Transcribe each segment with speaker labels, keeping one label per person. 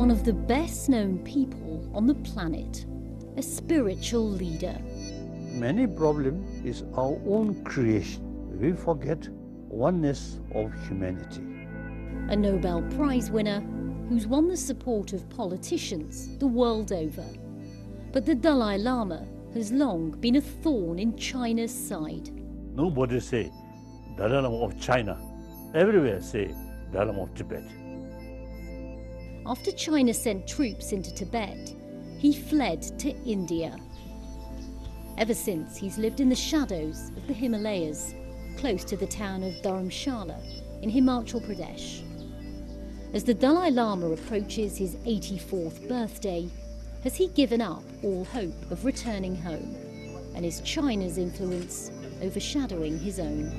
Speaker 1: one of the best-known people on the planet, a spiritual leader.
Speaker 2: Many problem is our own creation. We forget oneness of humanity.
Speaker 1: A Nobel Prize winner who's won the support of politicians the world over. But the Dalai Lama has long been a thorn in China's side.
Speaker 2: Nobody say Dalai Lama of China. Everywhere say Dalai Lama of Tibet.
Speaker 1: After China sent troops into Tibet, he fled to India. Ever since, he's lived in the shadows of the Himalayas, close to the town of Dharamshala in Himachal Pradesh. As the Dalai Lama approaches his 84th birthday, has he given up all hope of returning home? And is China's influence overshadowing his own?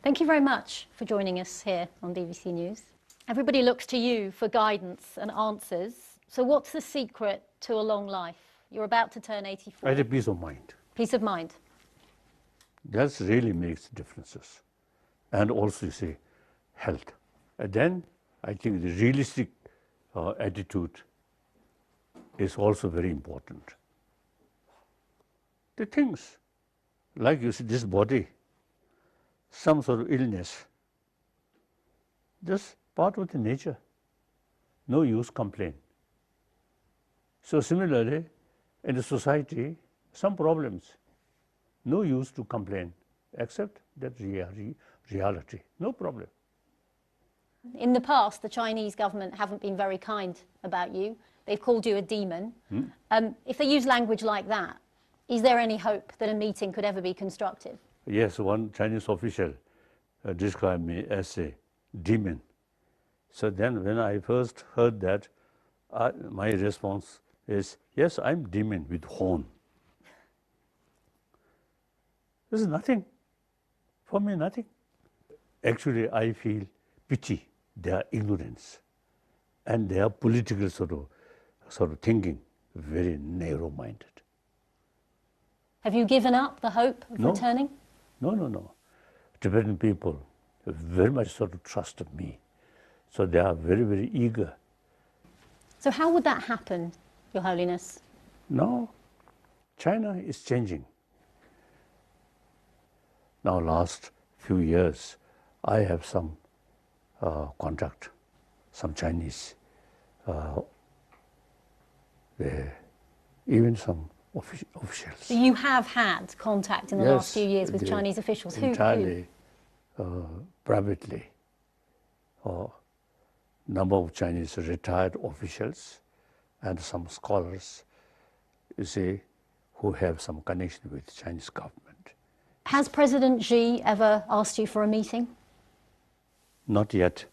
Speaker 1: Thank you very much for joining us here on BBC News. Everybody looks to you for guidance and answers. So what's the secret to a long life? You're about to turn 84.
Speaker 2: I had peace of mind.
Speaker 1: Peace of mind.
Speaker 2: That really makes differences. And also, you say, health. And then I think the realistic attitude is also very important. The things, like you see, this body, some sort of illness, just part of the nature. No use complain. So similarly, in the society, some problems, no use to complain, except that reality, no problem.
Speaker 1: In the past, the Chinese government haven't been very kind about you. They've called you a demon. If they use language like that, is there any hope that a meeting could ever be constructive?
Speaker 2: Yes, one Chinese official described me as a demon. So then when I first heard that, my response is, yes, I'm demon with horn. This is nothing. For me, nothing. Actually, I feel pity, their ignorance, and their political sort of thinking, very narrow-minded.
Speaker 1: Have you given up the hope of returning?
Speaker 2: No. Tibetan people very much sort of trust me. So they are very, very eager.
Speaker 1: So how would that happen, Your Holiness?
Speaker 2: Now, China is changing. Now, last few years, I have some contact, some Chinese, even some officials.
Speaker 1: So you have had contact in the last few years with Chinese officials?
Speaker 2: Entirely, privately. Number of Chinese retired officials and some scholars, you see, who have some connection with the Chinese government.
Speaker 1: Has President Xi ever asked you for a meeting?
Speaker 2: Not yet.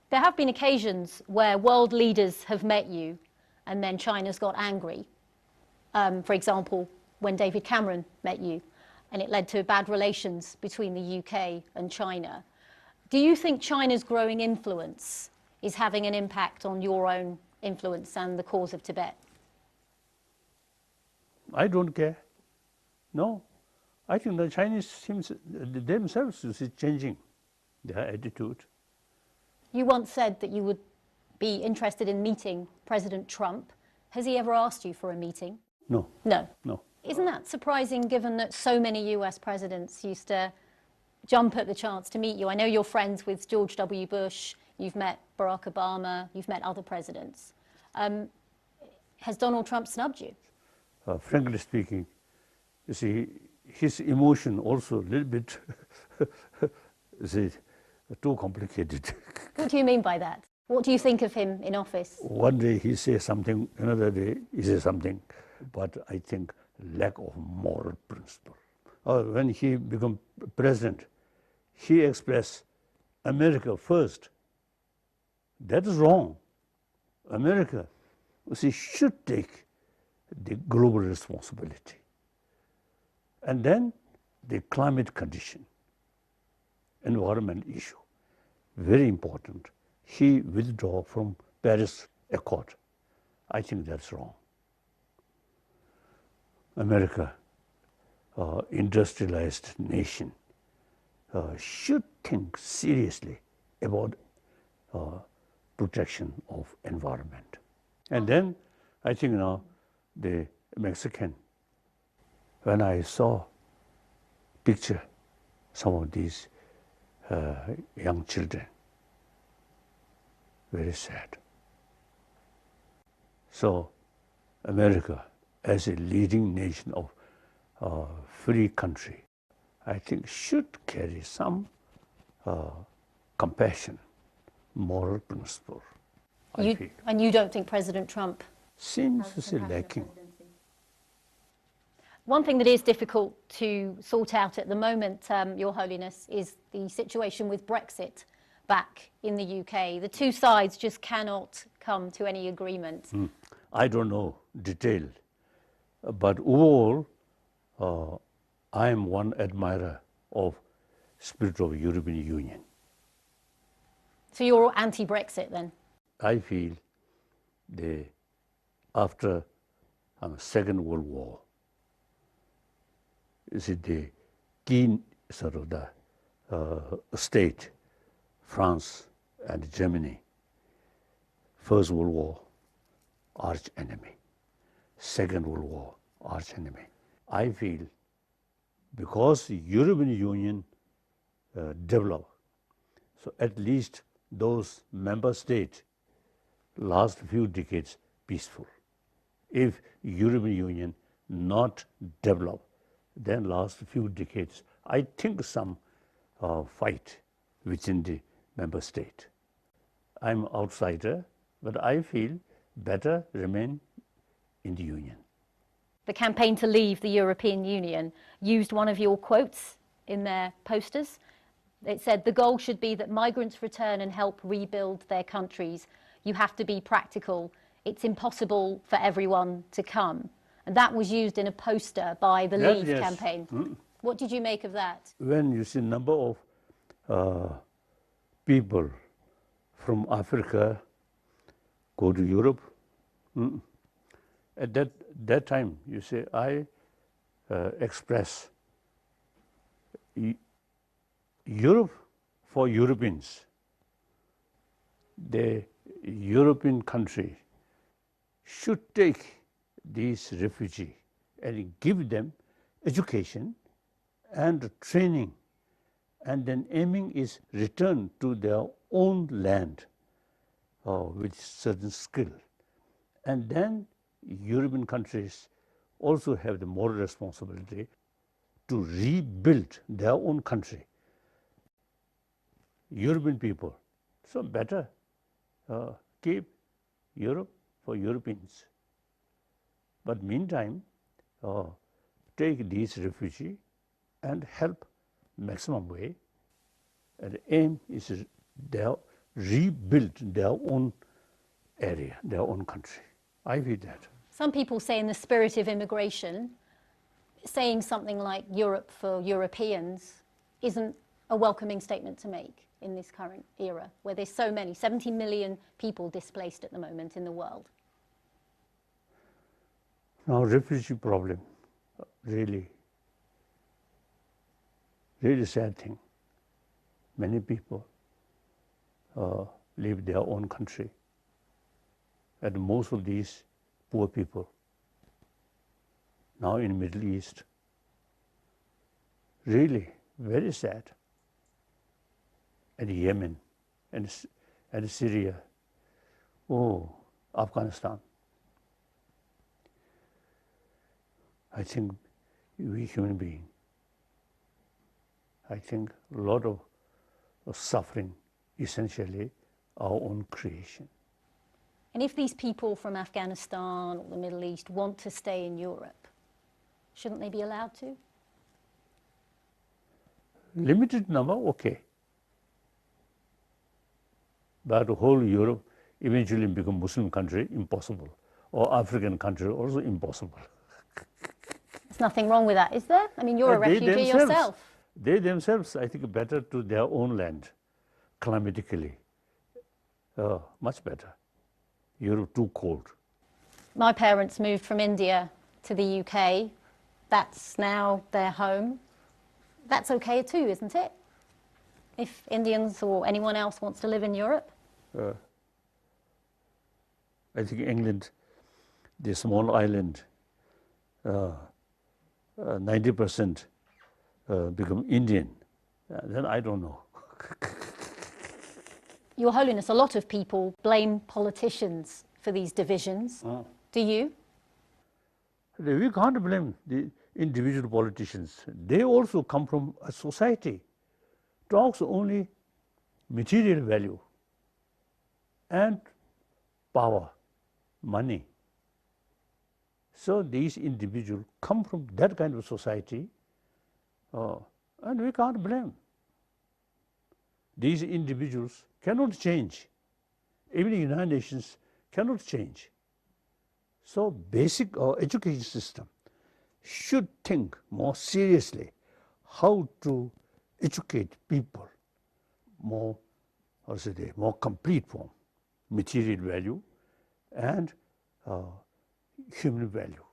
Speaker 1: There have been occasions where world leaders have met you and then China's got angry. For example, when David Cameron met you, and it led to bad relations between the UK and China. Do you think China's growing influence is having an impact on your own influence and the cause of Tibet?
Speaker 2: I don't care. No. I think the Chinese seems themselves is changing their attitude.
Speaker 1: You once said that you would be interested in meeting President Trump. Has he ever asked you for a meeting?
Speaker 2: No.
Speaker 1: No.
Speaker 2: No.
Speaker 1: Isn't that surprising, given that so many US presidents used to jump at the chance to meet you? I know you're friends with George W. Bush, you've met Barack Obama, you've met other presidents. Has Donald Trump snubbed you?
Speaker 2: Frankly speaking, you see, his emotion also a little bit too complicated.
Speaker 1: What do you mean by that? What do you think of him in office?
Speaker 2: One day he says something, another day he says something, but I think lack of moral principle. When he became president, he expressed America first. That is wrong. America, you see, should take the global responsibility. And then the climate condition, environment issue, very important. He withdrew from Paris Accord. I think that's wrong. America, industrialized nation, should think seriously about protection of environment. And then I think now the Mexican, when I saw picture some of these young children, very sad. So America, as a leading nation of free country, I think should carry some compassion, moral principle. I feel.
Speaker 1: And you don't think President Trump
Speaker 2: Seems to be lacking.
Speaker 1: One thing that is difficult to sort out at the moment, Your Holiness, is the situation with Brexit back in the UK. The two sides just cannot come to any agreement.
Speaker 2: I don't know detail, but overall, I am one admirer of spirit of European Union.
Speaker 1: So you're anti-Brexit then?
Speaker 2: I feel after Second World War, is it the key sort of the state, France and Germany, First World War, arch enemy, Second World War, arch enemy. I feel because the European Union developed, so at least those member states last few decades peaceful. If European Union not developed, then last few decades, I think some fight within the member state. I'm outsider, but I feel better remain in the Union.
Speaker 1: The campaign to leave the European Union used one of your quotes in their posters. It said, the goal should be that migrants return and help rebuild their countries. You have to be practical. It's impossible for everyone to come. And that was used in a poster by the Leave campaign. What did you make of that?
Speaker 2: When you see number of people from Africa go to Europe, at that time, you say, I express Europe for Europeans. The European country should take these refugees and give them education and training, and then aiming is return to their own land with certain skill. And then European countries also have the moral responsibility to rebuild their own country. European people, so better keep Europe for Europeans. But meantime, take these refugees and help maximum way. And the aim is to rebuild their own area, their own country. I feel that.
Speaker 1: Some people say in the spirit of immigration, saying something like Europe for Europeans isn't a welcoming statement to make in this current era, where there's so many, 70 million people displaced at the moment in the world.
Speaker 2: Now, refugee problem, really sad thing. Many people leave their own country, and most of these poor people now in Middle East, really very sad. And Yemen, and Syria, Afghanistan. I think we human beings, I think a lot of suffering, essentially our own creation.
Speaker 1: And if these people from Afghanistan or the Middle East want to stay in Europe, shouldn't they be allowed to?
Speaker 2: Limited number, okay. But whole Europe eventually become Muslim country, impossible. Or African country, also impossible.
Speaker 1: There's nothing wrong with that, is there? I mean, you're a refugee yourself.
Speaker 2: They themselves, I think, better to their own land, climatically. Much better. Europe too cold.
Speaker 1: My parents moved from India to the UK. That's now their home. That's okay too, isn't it? if Indians or anyone else wants to live in Europe?
Speaker 2: I think England, the small island, 90% become Indian. Then I don't know.
Speaker 1: Your Holiness, a lot of people blame politicians for these divisions. Do you?
Speaker 2: We can't blame the individual politicians. They also come from a society. Talks only material value and power, money. So these individuals come from that kind of society, and we can't blame. These individuals cannot change. Even the United Nations cannot change. So basic education system should think more seriously how to educate people more, more complete form, material value and human value.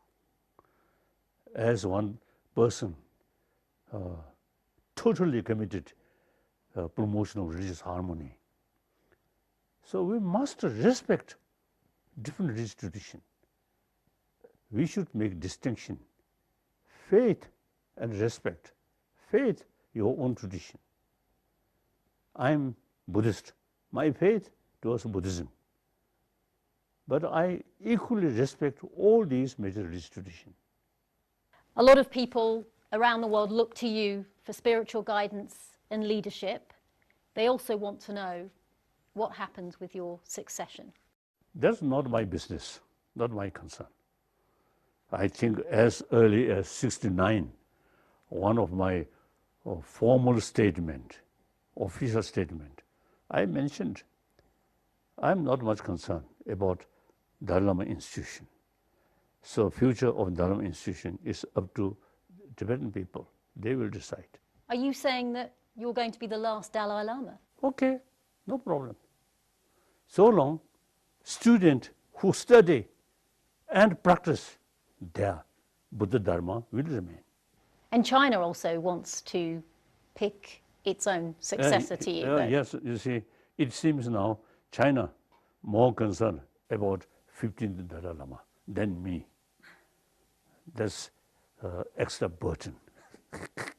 Speaker 2: As one person totally committed promotion of religious harmony. So we must respect different religious tradition. We should make distinction, faith and respect. Faith, your own tradition. I am Buddhist. My faith towards Buddhism. But I equally respect all these major religious traditions.
Speaker 1: A lot of people around the world look to you for spiritual guidance and leadership. They also want to know what happens with your succession.
Speaker 2: That's not my business, not my concern. I think as early as 1969, one of my formal statement, official statement, I mentioned I'm not much concerned about Dalai Lama Institution. So future of Dalai Lama Institution is up to Tibetan people. They will decide.
Speaker 1: Are you saying that you're going to be the last Dalai Lama?
Speaker 2: Okay, no problem. So long, student who study and practice their Buddha Dharma will remain.
Speaker 1: And China also wants to pick its own successor to you.
Speaker 2: Yes, you see, it seems now China more concerned about 15th Dalai Lama than me. That's extra burden.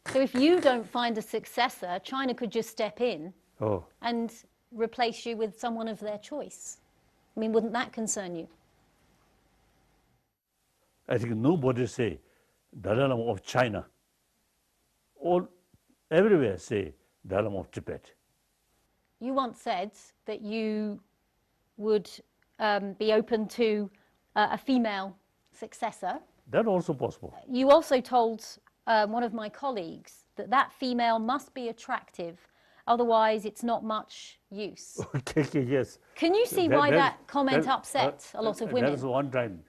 Speaker 1: So if you don't find a successor, China could just step in and replace you with someone of their choice. I mean, wouldn't that concern you?
Speaker 2: I think nobody say Dalai Lama of China. All everywhere say Dalai Lama of Tibet.
Speaker 1: You once said that you would be open to a female successor.
Speaker 2: That's also possible.
Speaker 1: You also told one of my colleagues that that female must be attractive, otherwise it's not much use.
Speaker 2: Okay, yes.
Speaker 1: Can you see why that comment upset a lot of women?
Speaker 2: That's one time.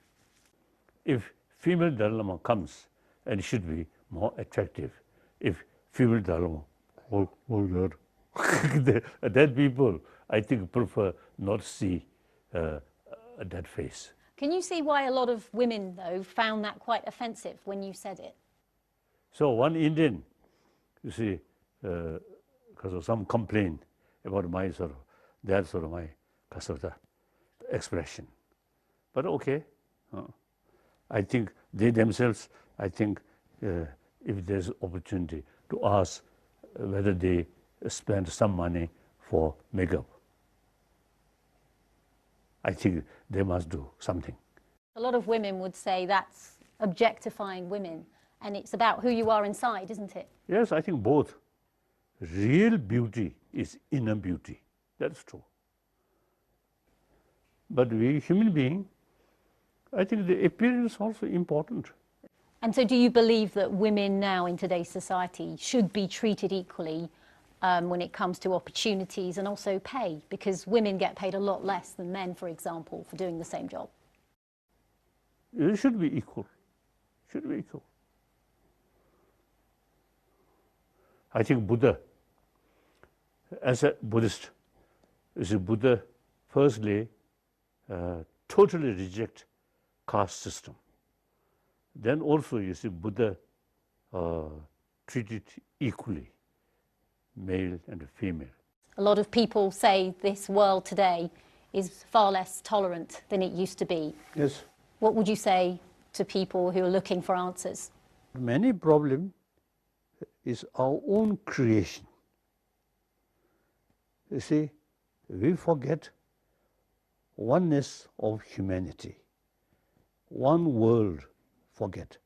Speaker 2: If female Dalai Lama comes, and it should be more attractive. If female Dalai Lama, oh God, that people, I think, prefer not see that face.
Speaker 1: Can you see why a lot of women, though, found that quite offensive when you said it?
Speaker 2: So one Indian, you see, because of some complaint about my my expression. But okay, I think they themselves, I think if there's opportunity to ask whether they spend some money for makeup, I think they must do something.
Speaker 1: A lot of women would say that's objectifying women, and it's about who you are inside, isn't it?
Speaker 2: Yes, I think both. Real beauty is inner beauty. That's true. But we human beings, I think the appearance is also important.
Speaker 1: And so do you believe that women now in today's society should be treated equally when it comes to opportunities and also pay? Because women get paid a lot less than men, for example, for doing the same job.
Speaker 2: It should be equal. Should be equal. I think Buddha, as a Buddhist, is a Buddha firstly totally reject caste system. Then also you see Buddha treated equally male and female.
Speaker 1: A lot of people say this world today is far less tolerant than it used to be.
Speaker 2: Yes.
Speaker 1: What would you say to people who are looking for answers?
Speaker 2: Many problem is our own creation. You see, we forget oneness of humanity. One world forget.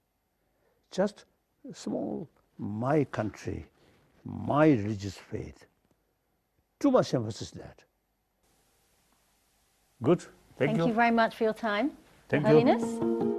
Speaker 2: Just small, my country, my religious faith. Too much emphasis that. Good. Thank you.
Speaker 1: Thank you very much for your time,
Speaker 2: Thank
Speaker 1: Your
Speaker 2: you.
Speaker 1: Holiness.